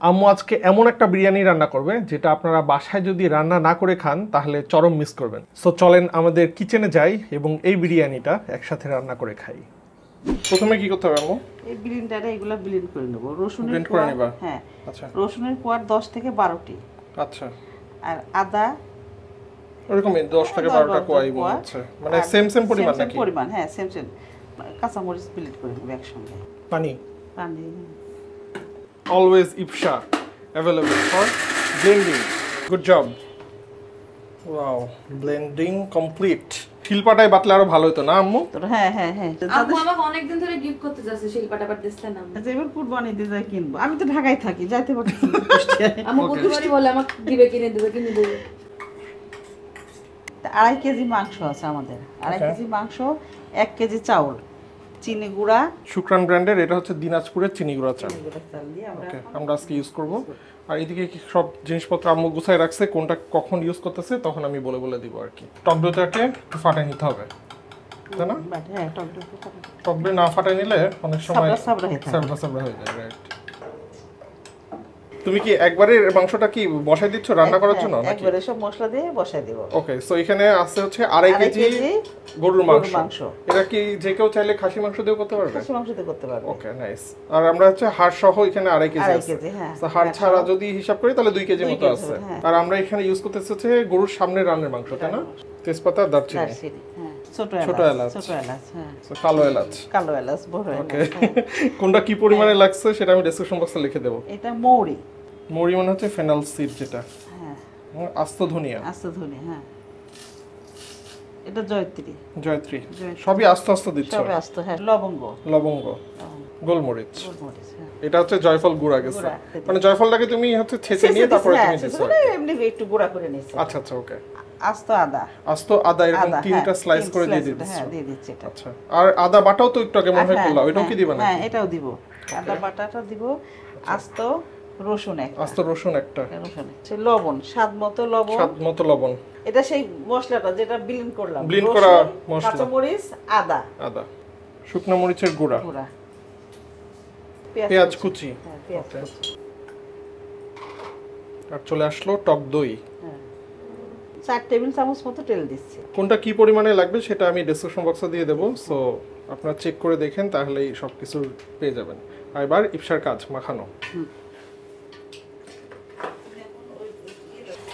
আম্মু আজকে এমন একটা বিরিয়ানি রান্না করবে যেটা আপনারা বাসায় যদি রান্না না করে খান তাহলে চরম মিস করবেন। সো চলেন আমাদের কিচেনে যাই এবং এই বিরিয়ানিটা একসাথে রান্না করে খাই। প্রথমে কি করতে হবে আম্মু? এই ব্লেন্ডারে এগুলা ব্লেন্ড করে নেব। রসুনের ব্লেন্ড করে নিবা? হ্যাঁ। আচ্ছা। রসুনের কোয়ার 10 থেকে 12টি। আচ্ছা। আর আদা এরকমই 10 থেকে 12টা কোয়াই আছে, মানে সেম পরিমাণ নাকি? সেম পরিমাণ, হ্যাঁ সেম। কাঁচা মরিচ ব্লেন্ড করে নেব একসঙ্গে। পানি পানি। Always IPSHA available for blending. Good job. Wow, blending complete. শিলপাটায় বাটলে আরো ভালো হতো না আম্মু? হ্যাঁ। আম্মু আমাকে অনেক দিন ধরে গিফট করতে যাচ্ছে শিলপাটা পারতেছে না। আচ্ছা, এবার কুরবানি দিতে যাই কিনবো। আমি তো ঢাকায় থাকি, যাইতে পারছি না। আম্মু প্রতিবারই বলে আমাকে দিবে কিনে দেবে। 2.5 কেজি মাংস আছে আমাদের। 2.5 কেজি মাংস, 1 কেজি চাউল, চিনি গুঁড়া, শুক্রান ব্র্যান্ডের, এটা হচ্ছে দিনাজপুরের চিনি গুঁড়া চাল। চাল দিয়ে আমরা আজকে ইউজ করব। আর এদিকে কি সব জিনিসপত্র আম্মু গুছায় রাখছে, কোনটা কখন ইউজ করতেছে তখন আমি বলে দিব আর কি। টক দইটাকে ফাটাই নিতে হবে, তাই না? হ্যাঁ, টক দই না ফাটাই নিলে অনেক সময় সাবরা হয়ে যায়। রাইট। তুমি কি একবারে মাংসটা কি বসাই দিচ্ছ রান্না করার জন্য নাকি? একবারে সব মশলা দিয়ে বসাই দেব। ওকে, সো এখানে আছে হচ্ছে 2.5 কেজি গরুর মাংস। এটা কি যে কেউ চাইলে খাসি মাংস দিয়েও করতে পারবে? খাসি মাংস দিয়ে করতে পারবে। ওকে, নাইস। আর আমরা হচ্ছে হাড় সহ এখানে 2.5 কেজি আছে। হ্যাঁ। সো হাড় ছাড়া যদি হিসাব করি তাহলে 2 কেজি মতো আছে। আর আমরা এখানে ইউজ করতেছি হচ্ছে গরুর সামনের রানের মাংস, তাই না? তেজপাতা, দারচিনি, হ্যাঁ, ছোট এলাচ, হ্যাঁ, সো কালো এলাচ, বড় এলাচ। ওকে। কোনটা কি পরিমাণে লাগছে সেটা আমি ডেসক্রিপশন বক্সে লিখে দেব। এটা মৌরি মানে হচ্ছে ফেনাল সিড, যেটা হ্যাঁ, আস্ত ধনিয়া, হ্যাঁ। এটা জয়ত্রী, সবই আস্তে দিচ্ছ? সবই আস্ত, হ্যাঁ। লবঙ্গ, গোলমরিচ, হ্যাঁ। এটা হচ্ছে জয়ফল গুঁড়া গেছে, মানে জয়ফলটাকে তুমি হচ্ছে ছেঁচে নিয়ে তারপরে তুমি দিছো? এমনি একটু গুঁড়া করে নিয়েছি। আচ্ছা, ওকে। আস্ত আদা এরকম 3টা স্লাইস করে দিয়ে দিচ্ছি। হ্যাঁ, দিয়ে দিচ্ছি এটা। আচ্ছা, আর আদা বাটাও তো একটু আগে মনে হয় করলাম, এটাও কি দিবা না? হ্যাঁ, এটাও দিব। আদা বাটাটা দিব। আস্ত রসুন একটা, লবণ স্বাদ মতো লবণ। এটা সেই মশলাটা যেটা ব্লেন্ড করা মশলা, কাঁচা মরিচ, আদা, শুকনো মরিচের গুঁড়া, পেঁয়াজ কুচি, আর চলে আসলো টক দই। 4 টেবিল চামচ মতো তেল দিচ্ছি। কোনটা কি পরিমাণে লাগবে সেটা আমি ডেসক্রিপশন বক্সে দিয়ে দেবো, সো আপনারা চেক করে দেখেন, তাহলেই সবকিছু পেয়ে যাবেন। আর এবার ইপসার কাজ, মাখানো।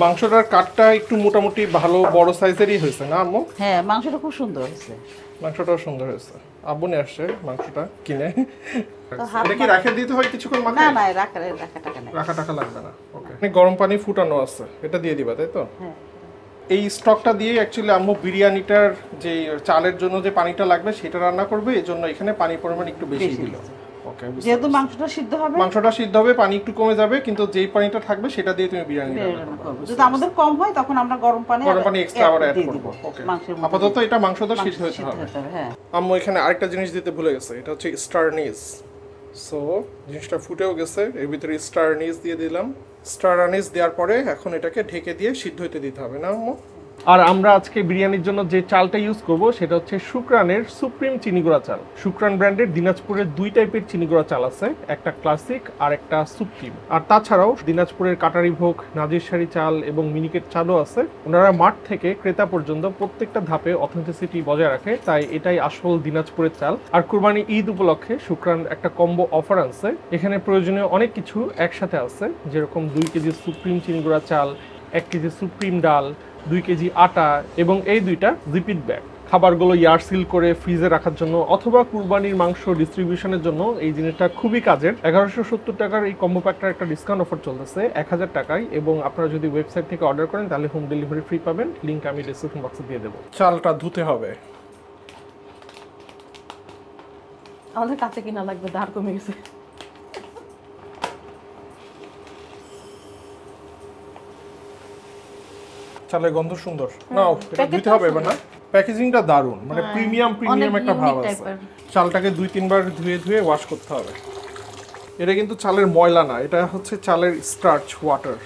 মাংসটার কাটটা একটু মোটামুটি ভালো বড় সাইজেরই হয়েছে না আম্মু? হ্যাঁ, মাংসটা খুব সুন্দর হয়েছে। মাংসটাও সুন্দর হয়েছে। আব্বু নিয়ে আসছে মাংসটা কিনে। এটা কি রাখে দিতে হয় কিছুক্ষণ মাখায়? না, রাখা টাকা লাগবে না। ওকে, গরম পানি ফুটানো আছে, এটা দিয়ে দিবা, তাই তো? হ্যাঁ। এই স্টকটা দিয়ে অ্যাকচুয়ালি আম্মু বিরিয়ানিটার যে চালের জন্য যে পানিটা লাগবে সেটা রান্না করবে, এজন্য এখানে পানির পরিমাণ একটু বেশি দিল। ওকে, যেহেতু মাংসটা সিদ্ধ হবে, পানি একটু কমে যাবে, কিন্তু যেই পানিটা থাকবে সেটা দিয়ে তুমি বিরিয়ানি রান্না করবে। যদি আমাদের কম হয় তখন আমরা গরম পানি এক্সট্রা আবার অ্যাড করব। ওকে, আপাতত এটা মাংসটা সিদ্ধ হতে হবে। হ্যাঁ। আম্মু এখানে আরেকটা জিনিস দিতে ভুলে গেছে, এটা হচ্ছে স্টার নিস। সো জিনিসটা ফুটেও গেছে, এর ভিতরে স্টার নিস দিয়ে দিলাম। স্টার আনিস দেওয়ার পরে এখন এটাকে ঢেকে দিয়ে সিদ্ধ হতে দিতে হবে না আম্মু? আর আমরা আজকে বিরিয়ানির জন্য যে চালটা ইউজ করব সেটা হচ্ছে শুক্রানের সুপ্রিম চিনিগুড়া চাল। শুক্রান ব্র্যান্ডের দিনাজপুরের 2 টাইপের চিনিগুড়া চাল আছে, একটা ক্লাসিক আর একটা সুপ্রিম। আর তাছাড়াও দিনাজপুরের কাটারি ভোগ, নাজিরশাড়ি চাল এবং মিনিকেট চালও আছে। ওনারা মাঠ থেকে ক্রেতা পর্যন্ত প্রত্যেকটা ধাপে অথেন্টিসিটি বজায় রাখে, তাই এটাই আসল দিনাজপুরের চাল। আর কুরবানি ঈদ উপলক্ষে শুক্রান একটা কম্বো অফার আছে, এখানে প্রয়োজনীয় অনেক কিছু একসাথে আছে, যেরকম 2 কেজি সুপ্রিম চিনিগুড়া চাল, 1 কেজি সুপ্রিম ডাল, 2 কেজি আটা এবং এই 2টা জিপিট ব্যাগ। খাবারগুলো ইয়ারসিল করে ফ্রিজে রাখার জন্য অথবা কুরবানির মাংস ডিস্ট্রিবিউশনের জন্য এই জিনিসটা খুবই কাজের। 1170 টাকার এই কম্বো প্যাকটার একটা ডিসকাউন্ট অফার চলতেছে 1000 টাকায়, এবং আপনারা যদি ওয়েবসাইট থেকে অর্ডার করেন তাহলে হোম ডেলিভারি ফ্রি পাবেন। লিংক আমি ডেসক্রিপশন বক্সে দিয়ে দেবো। চালটা ধুতে হবে। আমাদের কাছে কিনা লাগবে, ধার কমে গেছে। চালের গন্ধ সুন্দর। নাও, এটা ধুতে হবে এবার না? প্যাকেজিংটা দারুণ, মানে প্রিমিয়াম একটা ভাব আছে। চালটাকে 2-3 বার ধুয়ে ওয়াশ করতে হবে। এটা কিন্তু চালের ময়লা না, এটা হচ্ছে চালের স্টার্চ ওয়াটার।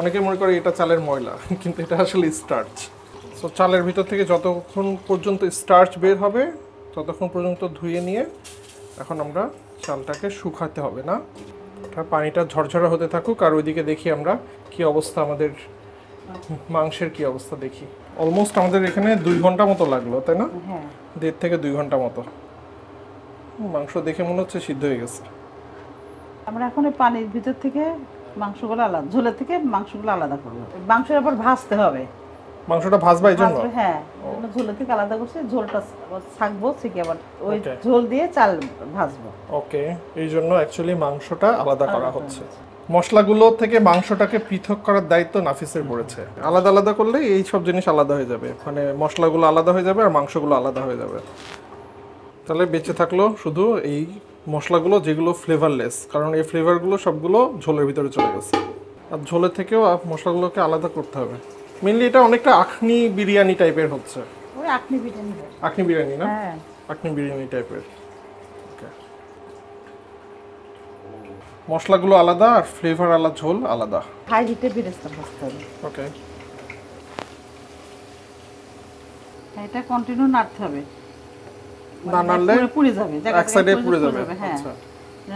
অনেকে মনে করে এটা চালের ময়লা, কিন্তু এটা আসলে স্টার্চ। সো চালের ভিতর থেকে যতক্ষণ পর্যন্ত স্টার্চ বের হবে ততক্ষণ পর্যন্ত ধুয়ে নিয়ে এখন আমরা চালটাকে শুকাতে হবে না? এটা পানিটা ঝরঝরা হতে থাকুক, আর ওইদিকে দেখি আমরা কি অবস্থা, আমাদের মাংসের কি অবস্থা দেখি। অলমোস্ট আমাদের এখানে 2 ঘন্টা মতো লাগলো, তাই না? হ্যাঁ, 1.5 থেকে 2 ঘন্টা মতো। মাংস দেখে মনে হচ্ছে সিদ্ধ হয়ে গেছে। আমরা এখন এই পানির ভিতর থেকে মাংসগুলো আলাদা, ঝোলের থেকে মাংসগুলো আলাদা করবো। মাংসের আবার ভাজতে হবে। মাংসটা ভাজবা এই জন্য? হ্যাঁ, ঝোলের থেকে আলাদা করছি, ঝোলটা ছাকবো, ছেঁকে আবার ওই ঝোল দিয়ে চাল ভাজবো। ওকে, এই জন্য অ্যাকচুয়ালি মাংসটা আলাদা করা হচ্ছে। মশলাগুলো থেকে মাংসটাকে পৃথক করার দায়িত্ব নাফিসের পড়েছে। আলাদা আলাদা করলে এই সব জিনিস আলাদা হয়ে যাবে, মানে মশলাগুলো আলাদা হয়ে যাবে আর মাংসগুলো আলাদা হয়ে যাবে। তাহলে বেঁচে থাকলো শুধু এই মশলাগুলো যেগুলো ফ্লেভারলেস, কারণ এই ফ্লেভারগুলো সবগুলো ঝোলের ভিতরে চলে গেছে। আর ঝোলের থেকেও মশলাগুলোকে আলাদা করতে হবে। মেনলি এটা অনেকটা আখনি বিরিয়ানি টাইপের হচ্ছে। ওই আখনি বিরিয়ানি, আখনি বিরিয়ানি না? হ্যাঁ, আখনি বিরিয়ানি টাইপের। মশলাগুলো আলাদা আর ফ্লেভার আলাদা, ঝোল আলাদা। হাই হিটে বেরেস্তা ভাজতে হবে। ওকে, এটা কন্টিনিউ নাড়তে হবে, না নাড়লে পুড়ে যাবে, এক সাইডে পুড়ে যাবে। হ্যাঁ, আচ্ছা,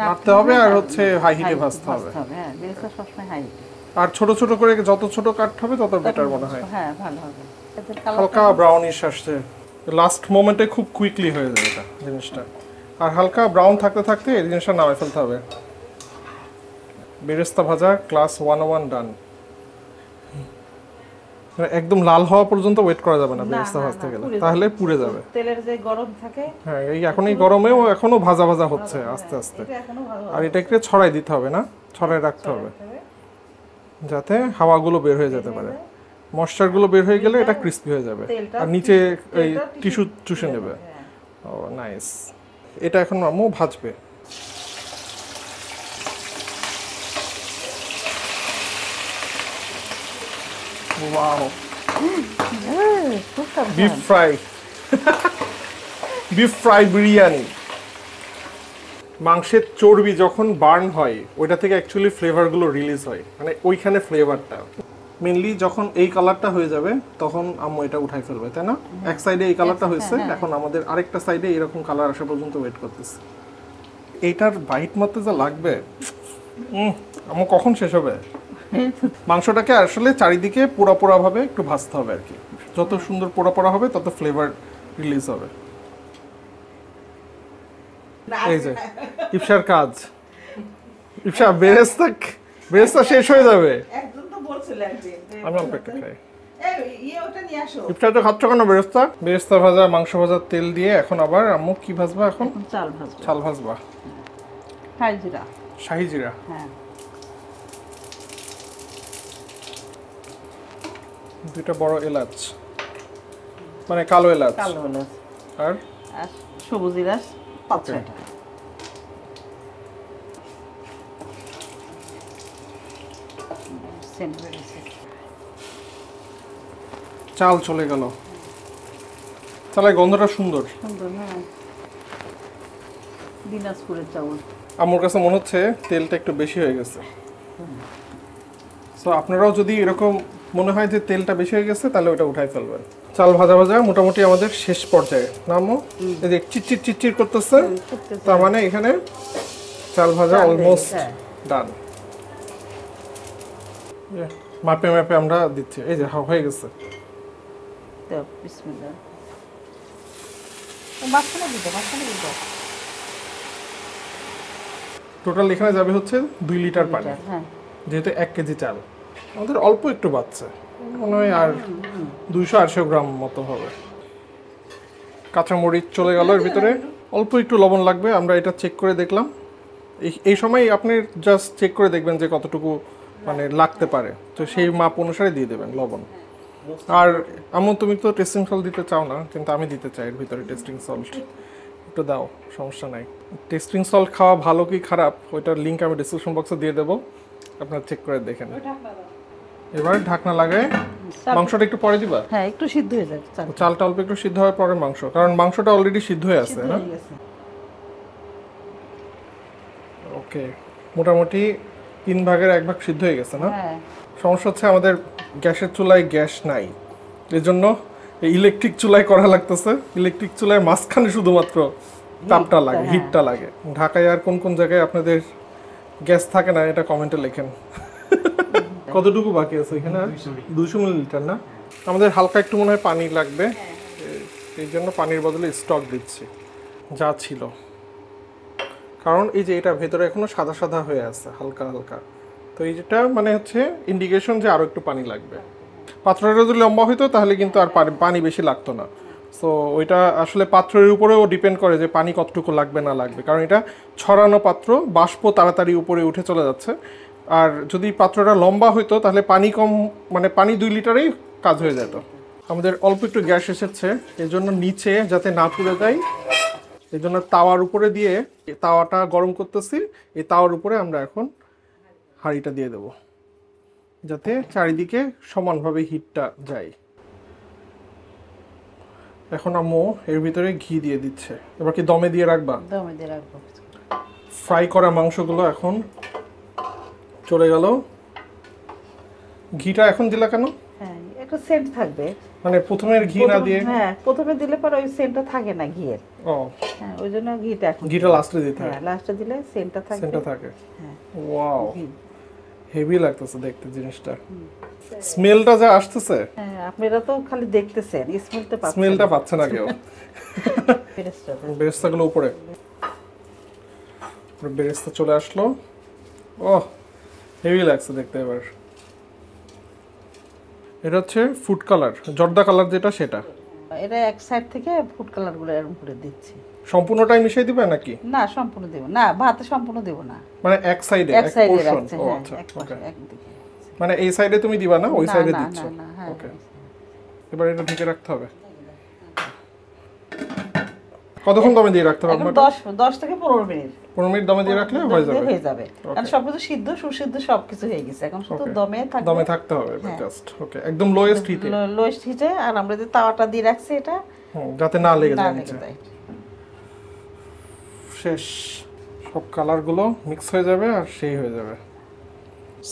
নাড়তে হবে আর হচ্ছে হাই হিটে ভাজতে হবে। হ্যাঁ, বেরেস্তা সবসময় হাই হিটে। আর ছোট ছোট করে যত ছোট কাট হবে তত বেটার মনে হয়। হ্যাঁ, ভালো হবে। হালকা ব্রাউনিশ আসছে, লাস্ট মোমেন্টে খুব কুইকলি হয়ে যাবে এটা জিনিসটা। আর হালকা ব্রাউন থাকতে থাকতে এই জিনিসটা নামিয়ে ফেলতে হবে। বেরেস্তা ভাজা ক্লাস 101 ডান। একদম লাল হওয়া পর্যন্ত ওয়েট করা যাবে না বেরেস্তা ভাজতে গেলে, তাহলে পুড়ে যাবে। তেলের যে গরম থাকে, হ্যাঁ, এই এখন এই গরমেও এখনো ভাজা ভাজা হচ্ছে আস্তে আস্তে। আর এটাকে ছড়াই দিতে হবে না, ছড়াই রাখতে হবে যাতে হাওয়াগুলো বের হয়ে যেতে পারে। ময়েশ্চারগুলো বের হয়ে গেলে এটা ক্রিস্পি হয়ে যাবে আর নিচে এই টিস্যু চুষে নেবে। Oh nice. এটা এখন আম্মু ভাজবে। Wow, beef fry, beef fry biryani. মাংসের চর্বি যখন বার্ন হয় ওইটা থেকে অ্যাকচুয়ালি ফ্লেভারগুলো রিলিজ হয়, মানে ওইখানে ফ্লেভারটা মেনলি যখন এই কালারটা হয়ে যাবে তখন আম্মু এটা উঠাই ফেলবে, তাই না? এক সাইডে এই কালারটা হয়েছে, এখন আমাদের আরেকটা সাইডে এরকম কালার আসা পর্যন্ত ওয়েট করতেছে। এইটার বাইট মারতে যা লাগবে, আম্মু কখন শেষ হবে? মাংসটাকে আসলে চারিদিকে পোড়া পোড়া ভাবে একটু ভাজতে হবে আর কি। যত সুন্দর পোড়া পোড়া হবে তত ফ্লেভার রিলিজ হবে। এই যে ইফসার কাজ, ইফসা বেরেস্তা শেষ হয়ে যাবে। একজন তো বলছিল একদিন, আমি অল্প একটা খাই। এই ওটা নিয়ে আসো। ইফসা তো খাচ্ছ কেন? বেরেস্তা ভাজা, মাংস ভাজার তেল দিয়ে এখন আবার আম্মু কি ভাজবা? এখন চাল ভাজবা। চাল ভাজবা, শাহি জিরা। শাহি জিরা, হ্যাঁ, 2টা বড় এলাচ, মানে কালো এলাচ, কালো এলাচ আর সবুজ এলাচ 5-6টা। চাল চলে গেল, চালের গন্ধটা সুন্দর সুন্দর। হ্যাঁ, দিনাজপুরের চাউল। আমার কাছে মনে হচ্ছে তেলটা একটু বেশি হয়ে গেছে। সো আপনারাও যদি এরকম মনে হয় যে তেলটা বেশি হয়ে গেছে তাহলে ওটা উঠাই ফেলবেন। চাল ভাজা ভাজা মোটামুটি আমাদের শেষ পর্যায়ে, নামো এই যে চিটচিট চিটচিট করতেছে, তার মানে এখানে চাল ভাজা অলমোস্ট ডান। মাপে মাপে আমরা দিচ্ছি, এই যে হয়ে গেছে। বিসমিল্লাহ। টোটাল এখানে যাবে হচ্ছে 2 লিটার পানি, যেহেতু 1 কেজি চাল। আমাদের অল্প একটু বাচ্চা, মনে হয় আর 200-800 গ্রাম মতো হবে। কাঁচামরিচ চলে গেল এর ভিতরে, অল্প একটু লবণ লাগবে। আমরা এটা চেক করে দেখলাম। এই সময় আপনি জাস্ট চেক করে দেখবেন যে কতটুকু মানে লাগতে পারে, তো সেই মাপ অনুসারে দিয়ে দেবেন লবণ। আর আম্মু তুমি তো টেস্টিং সল্ট দিতে চাও না, কিন্তু আমি দিতে চাই এর ভিতরে টেস্টিং সল্ট একটু দাও, সমস্যা নাই। টেস্টিং সল্ট খাওয়া ভালো কি খারাপ ওইটার লিঙ্ক আমি ডিসক্রিপশন বক্সে দিয়ে দেবো, আপনারা চেক করে দেখেন। এবার ঢাকনা লাগায় মাংসটা একটু পরে দিবা? হ্যাঁ, একটু সিদ্ধ হয়ে যাবে চালটা অল্প একটু সিদ্ধ হওয়ার পরে মাংস, কারণ মাংসটা অলরেডি সিদ্ধ হয়ে আছে না? ওকে, মোটামুটি 3 ভাগের 1 ভাগ সিদ্ধ হয়ে গেছে না? সমস্যা হচ্ছে আমাদের গ্যাসের চুলায় গ্যাস নাই, এর জন্য ইলেকট্রিক চুলায় করা লাগতেছে। ইলেকট্রিক চুলায় মাঝখানে শুধুমাত্র তাপটা লাগে, হিটটা লাগে। ঢাকায় আর কোন কোন জায়গায় আপনাদের গ্যাস থাকে না এটা কমেন্টে লেখেন। কতটুকু বাকি আছে এখানে? 200 মিলিলিটার না? আমাদের হালকা একটু মনে হয় পানি লাগবে, এই জন্য পানির বদলে স্টক দিচ্ছি যা ছিল, কারণ এই যে এটা ভেতরে এখনো সাদা সাদা হয়ে আছে হালকা হালকা, তো এই যেটা মানে হচ্ছে ইন্ডিকেশন যে আরও একটু পানি লাগবে। পাত্রটা যদি লম্বা হইতো তাহলে কিন্তু আর পানি বেশি লাগতো না। সো ওইটা আসলে পাত্রের উপরেও ডিপেন্ড করে যে পানি কতটুকু লাগবে না লাগবে, কারণ এটা ছড়ানো পাত্র, বাষ্প তাড়াতাড়ি উপরে উঠে চলে যাচ্ছে। আর যদি পাত্রটা লম্বা হইতো তাহলে পানি কম, মানে পানি 2 লিটারেই কাজ হয়ে যেত। আমাদের অল্প একটু গ্যাস এসেছে, এই জন্য নিচে যাতে না পুড়ে যায় এই জন্য তাওয়ার উপরে দিয়ে তাওয়াটা গরম করতেছি। এই তাওয়ার উপরে আমরা এখন হাঁড়িটা দিয়ে দেব যাতে চারিদিকে সমানভাবে হিটটা যায়। এখন আম্মু এর ভিতরে ঘি দিয়ে দিচ্ছে। এবার কি দমে দিয়ে রাখবা? দমে দিয়ে রাখবো। ফ্রাই করা মাংসগুলো এখন চলে গেল। ঘিটা এখন দিলা কেন? হ্যাঁ, একটু সেন্ট থাকবে, মানে প্রথমে ঘি না দিয়ে? হ্যাঁ, প্রথমে দিলে পরে ওই সেন্টটা থাকে না ঘিয়ের। ও হ্যাঁ, ওই জন্য ঘিটা এখন, ঘিটা লাস্টে দিতে হয়। হ্যাঁ, লাস্টে দিলে সেন্টটা থাকে। সেন্টটা থাকে। হ্যাঁ, ওয়াও, হেভি লাগতেছে দেখতে জিনিসটা। স্মেলটা যা আসতেছে। হ্যাঁ, আপনারা তো খালি দেখতেছেন, স্মেলটা পাচ্ছেন। স্মেলটা পাচ্ছে না কেউ। বেরেস্তাগুলো উপরে, বেরেস্তা চলে আসলো। ওহ, হেভি লাগছে দেখতে। এবার এটা হচ্ছে ফুড কালার, জর্দা কালার যেটা সেটা। এটা এক সাইড থেকে ফুড কালার গুলো এরকম করে দিচ্ছি। সম্পূর্ণটাই মিশিয়ে দিবে নাকি? না, সম্পূর্ণ দেব না, ভাতে সম্পূর্ণ দেব না, মানে এক সাইডে এক সাইডে পোরশন। রাখছি। ও হ্যাঁ, আচ্ছা, এক ওকে। পাশে একদিকে। মানে এই সাইডে তুমি দিবা না, ওই সাইডে না, দিচ্ছ? না, না, হ্যাঁ। ওকে, এবার এটা ঢেকে রাখতে হবে। কতক্ষণ দমে দিয়ে রাখতে হবে? এখন 10 থেকে 15 মিনিট। 15 মিনিট দমে দিয়ে রাখলে হয়ে যাবে। হয়ে যাবে, কারণ সবকিছু সিদ্ধ সুসিদ্ধ সবকিছু হয়ে গেছে, এখন শুধু দমে থাকবে। দমে থাকতে হবে জাস্ট। ওকে, একদম লোয়েস্ট হিটে। লোয়েস্ট হিটে। আর আমরা যে তাওয়াটা দিয়ে রাখছি এটা যাতে না লেগে না যায় লেগে নিচে। যায়। শেষ, সব কালারগুলো মিক্স হয়ে যাবে আর সেই হয়ে যাবে।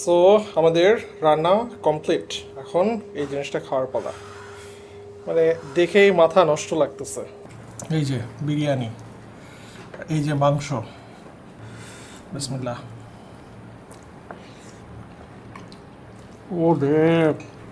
সো আমাদের রান্না কমপ্লিট। এখন এই জিনিসটা খাওয়ার পালা, মানে দেখেই মাথা নষ্ট লাগতেছে। এই যে বিরিয়ানি, এই যে মাংস। বিসমিল্লাহ। ও রে,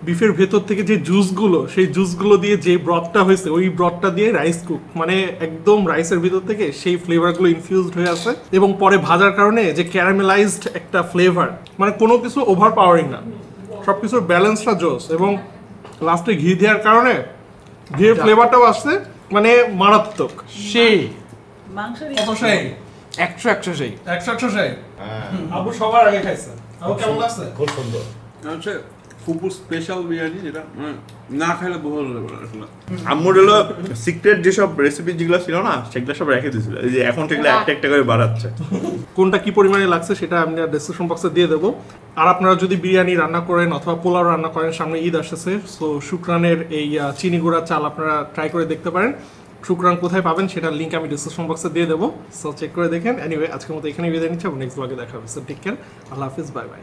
বিফের ভেতর থেকে যে জুসগুলো, সেই জুসগুলো দিয়ে যে ব্রথটা হয়েছে, ওই ব্রথটা দিয়ে রাইস কুক, মানে একদম রাইসের ভিতর থেকে সেই ফ্লেভারগুলো ইনফিউজড হয়ে আছে। এবং পরে ভাজার কারণে যে ক্যারামেলাইজড একটা ফ্লেভার, মানে কোনো কিছু ওভার পাওয়ারিং না, সব কিছুর ব্যালেন্সটা জোস। এবং লাস্টে ঘি দেওয়ার কারণে ঘিয়ের ফ্লেভারটাও আসছে, মানে মারাত্মক। সেই মাংসের কত সেই? 100 সেই। 100 সেই। আবু সবার আগে খাইছে। আবু কেমন লাগছে? খুব সুন্দর। হচ্ছে ফুপুর স্পেশাল বিরিয়ানি, যেটা না খাইলে ভালো লাগবে না আসলে। আম্মুর হলো সিক্রেট যেসব রেসিপি যেগুলো ছিল না, সেগুলো সব রেখে দিয়েছিল, এই যে এখন সেগুলো একটা একটা করে বাড়াচ্ছে। কোনটা কি পরিমাণে লাগছে সেটা আমি ডেসক্রিপশন বক্সে দিয়ে দেবো। আর আপনারা যদি বিরিয়ানি রান্না করেন অথবা পোলাও রান্না করেন, সামনে ঈদ আসতেছে, সো শুকরানের এই চিনি গুঁড়া চাল আপনারা ট্রাই করে দেখতে পারেন। শুকরান কোথায় পাবেন সেটার লিঙ্ক আমি ডিসক্রিপশন বক্সে দিয়ে দেবো, সো চেক করে দেখেন। এনিওয়ে, আজকের মতো এখানেই বিদায় নিচ্ছি, নেক্সট ব্লগে দেখা হবে। সো টেক কেয়ার, আল্লাহ হাফিজ, বাই বাই।